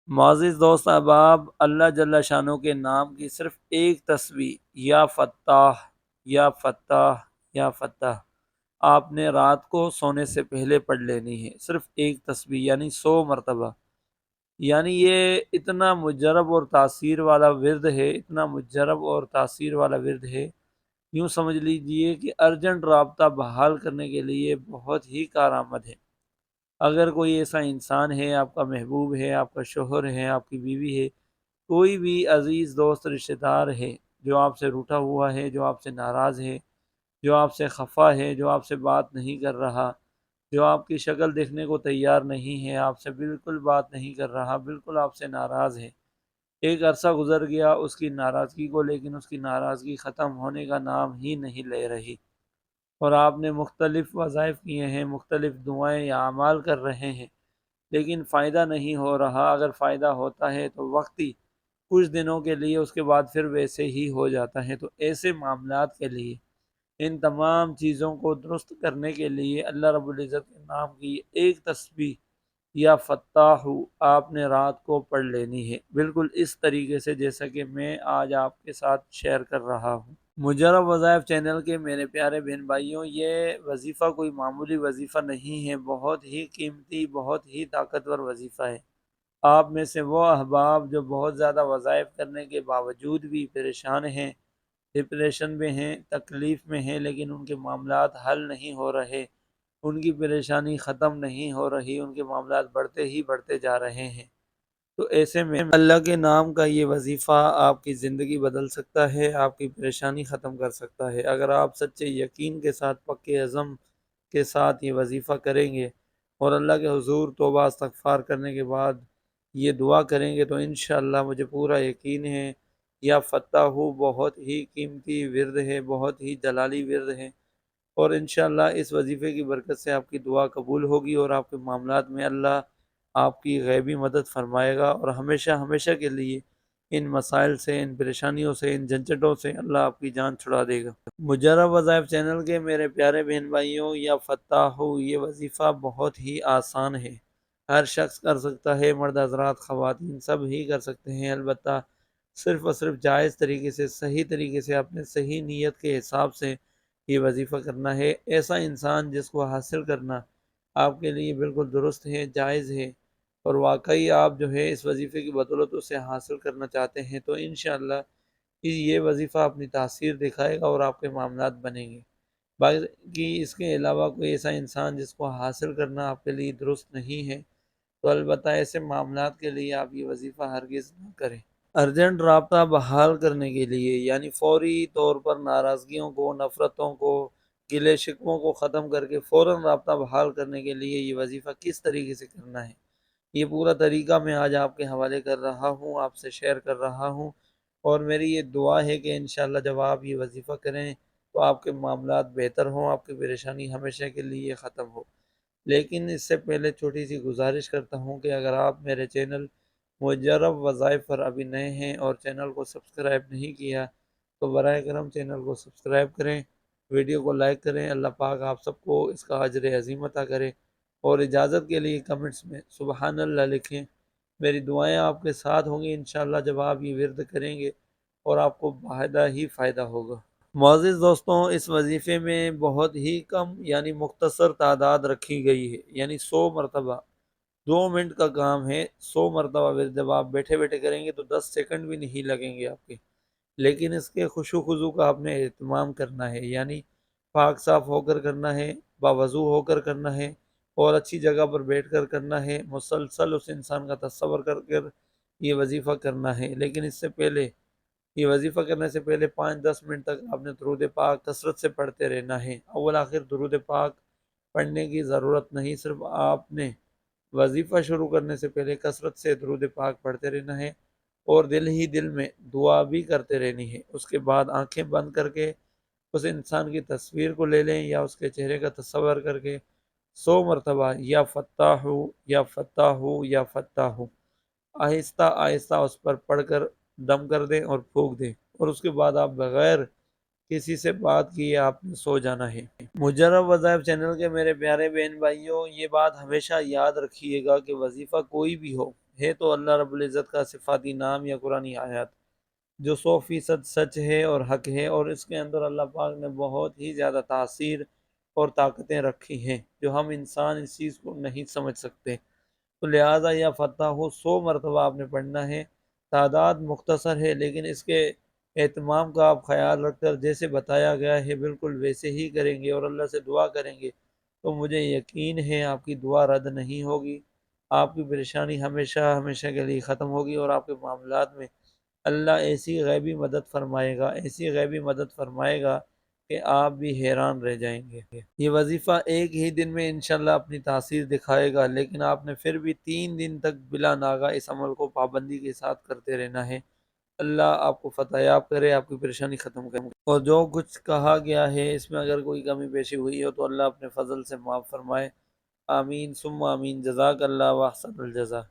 معزز دوست احباب، اللہ جل شانہ کے نام کی صرف ایک تسبیح یا فتاح یا فتاح یا فتح آپ نے رات کو سونے سے پہلے پڑھ لینی ہے، صرف ایک تسبیح یعنی 100 مرتبہ۔ یعنی یہ اتنا مجرب اور تاثیر والا ورد ہے، اتنا مجرب اور تاثیر والا ورد ہے، یوں سمجھ لیجئے کہ ارجنٹ رابطہ بحال کرنے کے لیے بہت ہی کارآمد ہے۔ اگر کوئی ایسا انسان ہے، آپ کا محبوب ہے، آپ کا شوہر ہے، آپ کی بیوی ہے، کوئی بھی عزیز دوست رشتہ دار ہے جو آپ سے روٹھا ہوا ہے، جو آپ سے ناراض ہے، جو آپ سے خفا ہے، جو آپ سے بات نہیں کر رہا، جو آپ کی شکل دیکھنے کو تیار نہیں ہے، آپ سے بالکل بات نہیں کر رہا، بالکل آپ سے ناراض ہے، ایک عرصہ گزر گیا اس کی ناراضگی کو، لیکن اس کی ناراضگی ختم ہونے کا نام ہی نہیں لے رہی، اور آپ نے مختلف وظائف کیے ہیں، مختلف دعائیں یا اعمال کر رہے ہیں، لیکن فائدہ نہیں ہو رہا۔ اگر فائدہ ہوتا ہے تو وقتی کچھ دنوں کے لیے، اس کے بعد پھر ویسے ہی ہو جاتا ہے۔ تو ایسے معاملات کے لیے، ان تمام چیزوں کو درست کرنے کے لیے اللہ رب العزت کے نام کی ایک تسبیح یا فتاح آپ نے رات کو پڑھ لینی ہے، بالکل اس طریقے سے جیسا کہ میں آج آپ کے ساتھ شیئر کر رہا ہوں۔ مجرب وظائف چینل کے میرے پیارے بہن بھائیوں، یہ وظیفہ کوئی معمولی وظیفہ نہیں ہے، بہت ہی قیمتی، بہت ہی طاقتور وظیفہ ہے۔ آپ میں سے وہ احباب جو بہت زیادہ وظائف کرنے کے باوجود بھی پریشان ہیں، ڈپریشن میں ہیں، تکلیف میں ہیں، لیکن ان کے معاملات حل نہیں ہو رہے، ان کی پریشانی ختم نہیں ہو رہی، ان کے معاملات بڑھتے ہی بڑھتے جا رہے ہیں، تو ایسے میں اللہ کے نام کا یہ وظیفہ آپ کی زندگی بدل سکتا ہے، آپ کی پریشانی ختم کر سکتا ہے۔ اگر آپ سچے یقین کے ساتھ، پکے عزم کے ساتھ یہ وظیفہ کریں گے اور اللہ کے حضور توبہ استغفار کرنے کے بعد یہ دعا کریں گے، تو انشاءاللہ مجھے پورا یقین ہے یا فتح ہو بہت ہی قیمتی ورد ہے، بہت ہی جلالی ورد ہے، اور انشاءاللہ اس وظیفے کی برکت سے آپ کی دعا قبول ہوگی اور آپ کے معاملات میں اللہ آپ کی غیبی مدد فرمائے گا، اور ہمیشہ ہمیشہ کے لیے ان مسائل سے، ان پریشانیوں سے، ان جھنجھٹوں سے اللہ آپ کی جان چھڑا دے گا۔ مجرب وظائف چینل کے میرے پیارے بہن بھائیوں، یا فتح ہو یہ وظیفہ بہت ہی آسان ہے، ہر شخص کر سکتا ہے، مرد حضرات خواتین سب ہی کر سکتے ہیں، البتہ صرف اور صرف جائز طریقے سے، صحیح طریقے سے، اپنے صحیح نیت کے حساب سے یہ وظیفہ کرنا ہے۔ ایسا انسان جس کو حاصل کرنا آپ کے لیے بالکل درست ہے، جائز ہے، اور واقعی آپ جو ہے اس وظیفے کی بدولت اسے حاصل کرنا چاہتے ہیں، تو انشاءاللہ یہ وظیفہ اپنی تاثیر دکھائے گا اور آپ کے معاملات بنیں گے۔ باقی اس کے علاوہ کوئی ایسا انسان جس کو حاصل کرنا آپ کے لیے درست نہیں ہے، تو البتہ ایسے معاملات کے لیے آپ یہ وظیفہ ہرگز نہ کریں۔ ارجنٹ رابطہ بحال کرنے کے لیے، یعنی فوری طور پر ناراضگیوں کو، نفرتوں کو، گلے شکووں کو ختم کر کے فوراً رابطہ بحال کرنے کے لیے یہ وظیفہ کس طریقے سے کرنا ہے، یہ پورا طریقہ میں آج آپ کے حوالے کر رہا ہوں، آپ سے شیئر کر رہا ہوں، اور میری یہ دعا ہے کہ انشاءاللہ جب آپ یہ وظیفہ کریں تو آپ کے معاملات بہتر ہوں، آپ کی پریشانی ہمیشہ کے لیے ختم ہو۔ لیکن اس سے پہلے چھوٹی سی گزارش کرتا ہوں کہ اگر آپ میرے چینل مجرب وظائف پر ابھی نئے ہیں اور چینل کو سبسکرائب نہیں کیا، تو براہ کرم چینل کو سبسکرائب کریں، ویڈیو کو لائک کریں، اللہ پاک آپ سب کو اس کا اجر عظیم عطا کرے، اور اجازت کے لیے کمنٹس میں سبحان اللہ لکھیں۔ میری دعائیں آپ کے ساتھ ہوں گی انشاءاللہ جب آپ یہ ورد کریں گے، اور آپ کو باہدہ ہی فائدہ ہوگا۔ معزز دوستوں، اس وظیفے میں بہت ہی کم یعنی مختصر تعداد رکھی گئی ہے، یعنی 100 مرتبہ، 2 منٹ کا کام ہے، 100 مرتبہ ورد جب آپ بیٹھے بیٹھے کریں گے تو 10 سیکنڈ بھی نہیں لگیں گے آپ کے، لیکن اس کے خشوع خضوع کا آپ نے اہتمام کرنا ہے، یعنی پاک صاف ہو کر کرنا ہے، باوضو ہو کر کرنا ہے، اور اچھی جگہ پر بیٹھ کر کرنا ہے، مسلسل اس انسان کا تصور کر کر یہ وظیفہ کرنا ہے۔ لیکن اس سے پہلے، یہ وظیفہ کرنے سے پہلے 5-10 منٹ تک آپ نے درود پاک کثرت سے پڑھتے رہنا ہے۔ اول آخر درود پاک پڑھنے کی ضرورت نہیں، صرف آپ نے وظیفہ شروع کرنے سے پہلے کثرت سے درود پاک پڑھتے رہنا ہے، اور دل ہی دل میں دعا بھی کرتے رہنی ہے۔ اس کے بعد آنکھیں بند کر کے اس انسان کی تصویر کو لے لیں، یا اس کے چہرے کا تصور کر کے 100 مرتبہ یا فتح ہو یا فتح ہو یا فتح ہو آہستہ آہستہ اس پر پڑھ کر دم کر دیں اور پھونک دیں، اور اس کے بعد آپ بغیر کسی سے بات کیے آپ نے سو جانا ہے۔ مجرب وظائف چینل کے میرے پیارے بہن بھائیوں، یہ بات ہمیشہ یاد رکھیے گا کہ وظیفہ کوئی بھی ہو، ہے تو اللہ رب العزت کا صفاتی نام یا قرآنی آیات جو 100% سچ ہے اور حق ہے، اور اس کے اندر اللہ پاک نے بہت ہی زیادہ تاثیر اور طاقتیں رکھی ہیں جو ہم انسان اس چیز کو نہیں سمجھ سکتے۔ تو لہٰذا یا فتح ہو 100 مرتبہ آپ نے پڑھنا ہے۔ تعداد مختصر ہے لیکن اس کے اہتمام کا آپ خیال رکھ کر جیسے بتایا گیا ہے بالکل ویسے ہی کریں گے اور اللہ سے دعا کریں گے تو مجھے یقین ہے آپ کی دعا رد نہیں ہوگی، آپ کی پریشانی ہمیشہ ہمیشہ کے لیے ختم ہوگی اور آپ کے معاملات میں اللہ ایسی غیبی مدد فرمائے گا، ایسی غیبی مدد فرمائے گا کہ آپ بھی حیران رہ جائیں گے۔ یہ وظیفہ ایک ہی دن میں انشاءاللہ اپنی تاثیر دکھائے گا، لیکن آپ نے پھر بھی 3 دن تک بلا ناغہ اس عمل کو پابندی کے ساتھ کرتے رہنا ہے۔ اللہ آپ کو فتح یاب کرے، آپ کی پریشانی ختم کرے، اور جو کچھ کہا گیا ہے اس میں اگر کوئی کمی بیشی ہوئی ہو تو اللہ اپنے فضل سے معاف فرمائے۔ آمین ثم آمین۔ جزاک اللہ و احسن الجزا۔